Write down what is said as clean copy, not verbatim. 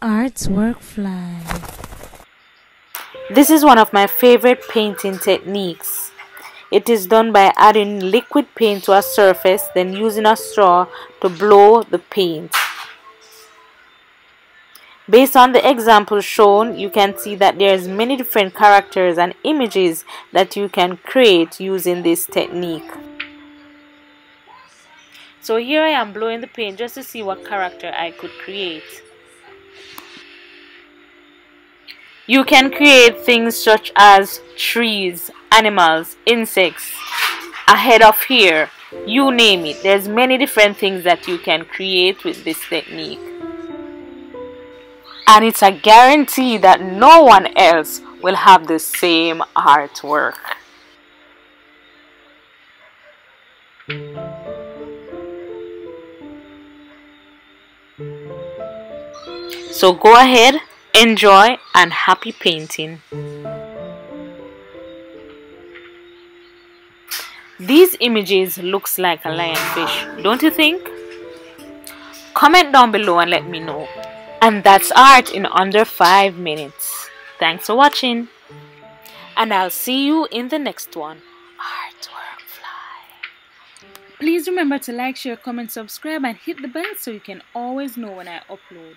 Artwork fly. This is one of my favorite painting techniques. It is done by adding liquid paint to a surface, then using a straw to blow the paint. Based on the example shown, you can see that there's many different characters and images that you can create using this technique. So here I am blowing the paint just to see what character I could create. You can create things such as trees, animals, insects, a head of hair, you name it. There's many different things that you can create with this technique. And it's a guarantee that no one else will have the same artwork. So go ahead, enjoy, and happy painting. These images looks like a lionfish, don't you think? Comment down below and let me know. And that's art in under 5 minutes. Thanks for watching. And I'll see you in the next one. Artwork fly. Please remember to like, share, comment, subscribe, and hit the bell so you can always know when I upload.